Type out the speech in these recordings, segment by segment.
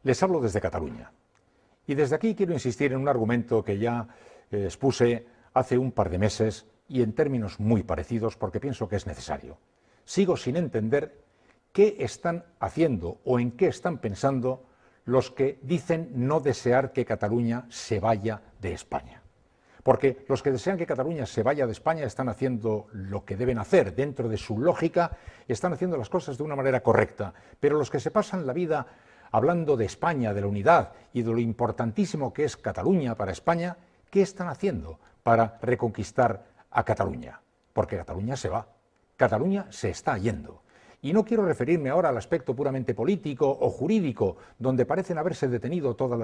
Les hablo desde Cataluña y desde aquí quiero insistir en un argumento que ya expuse hace un par de meses y en términos muy parecidos porque pienso que es necesario. Sigo sin entender qué están haciendo o en qué están pensando los que dicen no desear que Cataluña se vaya de España. Porque los que desean que Cataluña se vaya de España están haciendo lo que deben hacer, dentro de su lógica, están haciendo las cosas de una manera correcta. Pero los que se pasan la vida hablando de España, de la unidad y de lo importantísimo que es Cataluña para España, ¿qué están haciendo para reconquistar a Cataluña? Porque Cataluña se va, Cataluña se está yendo. Y no quiero referirme ahora al aspecto puramente político o jurídico, donde parecen haberse detenido todas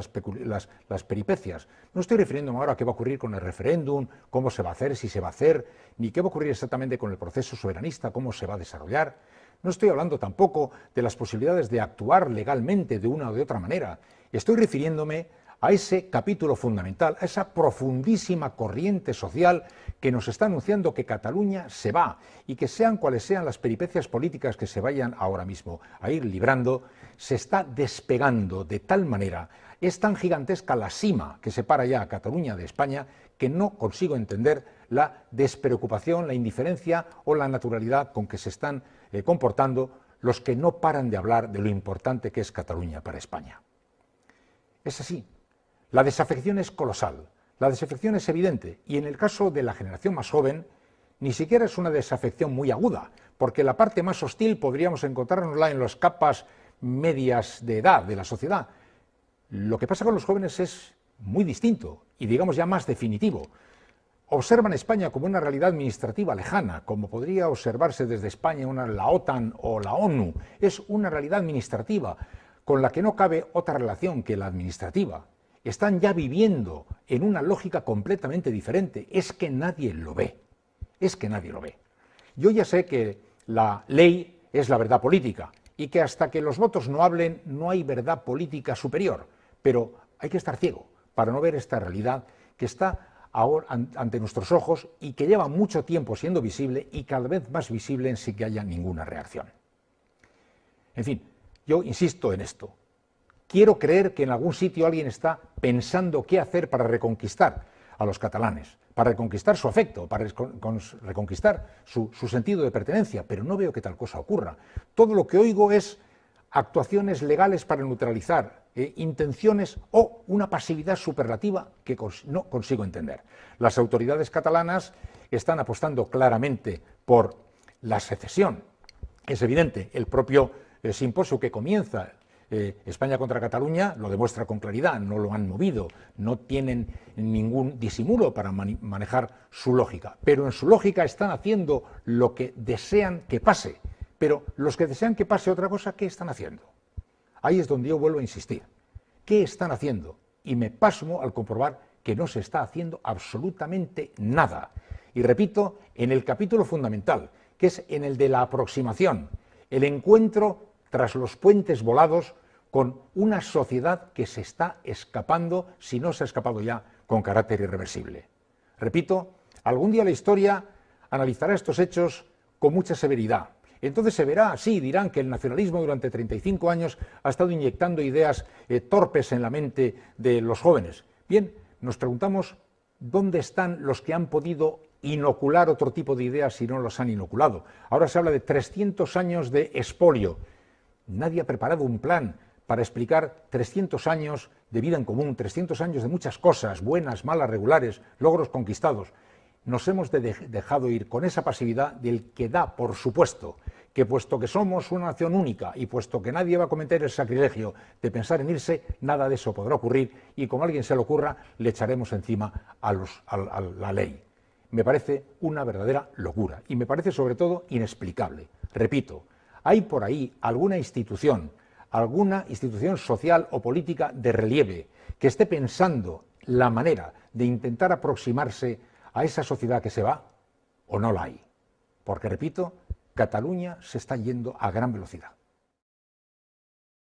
las peripecias. No estoy refiriéndome ahora a qué va a ocurrir con el referéndum, cómo se va a hacer, si se va a hacer, ni qué va a ocurrir exactamente con el proceso soberanista, cómo se va a desarrollar. No estoy hablando tampoco de las posibilidades de actuar legalmente de una o de otra manera. Estoy refiriéndome a ese capítulo fundamental, a esa profundísima corriente social que nos está anunciando que Cataluña se va y que sean cuales sean las peripecias políticas que se vayan ahora mismo a ir librando, se está despegando de tal manera, es tan gigantesca la sima que separa ya a Cataluña de España que no consigo entender la despreocupación, la indiferencia o la naturalidad con que se están comportando los que no paran de hablar de lo importante que es Cataluña para España. Es así. La desafección es colosal, la desafección es evidente y en el caso de la generación más joven ni siquiera es una desafección muy aguda, porque la parte más hostil podríamos encontrárnosla en las capas medias de edad de la sociedad. Lo que pasa con los jóvenes es muy distinto y digamos ya más definitivo. Observan España como una realidad administrativa lejana, como podría observarse desde España la OTAN o la ONU. Es una realidad administrativa con la que no cabe otra relación que la administrativa. Están ya viviendo en una lógica completamente diferente. Es que nadie lo ve. Es que nadie lo ve. Yo ya sé que la ley es la verdad política y que hasta que los votos no hablen no hay verdad política superior. Pero hay que estar ciego para no ver esta realidad que está ahora ante nuestros ojos y que lleva mucho tiempo siendo visible y cada vez más visible sin que haya ninguna reacción. En fin, yo insisto en esto. Quiero creer que en algún sitio alguien está pensando qué hacer para reconquistar a los catalanes, para reconquistar su afecto, para reconquistar su sentido de pertenencia, pero no veo que tal cosa ocurra. Todo lo que oigo es actuaciones legales para neutralizar intenciones o una pasividad superlativa que no consigo entender. Las autoridades catalanas están apostando claramente por la secesión. Es evidente, el propio simposio que comienza España contra Cataluña lo demuestra con claridad, no lo han movido, no tienen ningún disimulo para manejar su lógica, pero en su lógica están haciendo lo que desean que pase, pero los que desean que pase otra cosa, ¿qué están haciendo? Ahí es donde yo vuelvo a insistir, ¿qué están haciendo? Y me pasmo al comprobar que no se está haciendo absolutamente nada. Y repito, en el capítulo fundamental, que es en el de la aproximación, el encuentro tras los puentes volados con una sociedad que se está escapando, si no se ha escapado ya, con carácter irreversible. Repito, algún día la historia analizará estos hechos con mucha severidad. Entonces se verá, sí, dirán que el nacionalismo durante 35 años ha estado inyectando ideas torpes en la mente de los jóvenes. Bien, nos preguntamos dónde están los que han podido inocular otro tipo de ideas si no los han inoculado. Ahora se habla de 300 años de expolio. Nadie ha preparado un plan para explicar 300 años de vida en común, 300 años de muchas cosas, buenas, malas, regulares, logros conquistados. Nos hemos dejado ir con esa pasividad del que da por supuesto que puesto que somos una nación única y puesto que nadie va a cometer el sacrilegio de pensar en irse, nada de eso podrá ocurrir y como a alguien se le ocurra, le echaremos encima a la ley. Me parece una verdadera locura y me parece sobre todo inexplicable. Repito, ¿hay por ahí alguna institución social o política de relieve que esté pensando la manera de intentar aproximarse a esa sociedad que se va? ¿O no la hay? Porque, repito, Cataluña se está yendo a gran velocidad.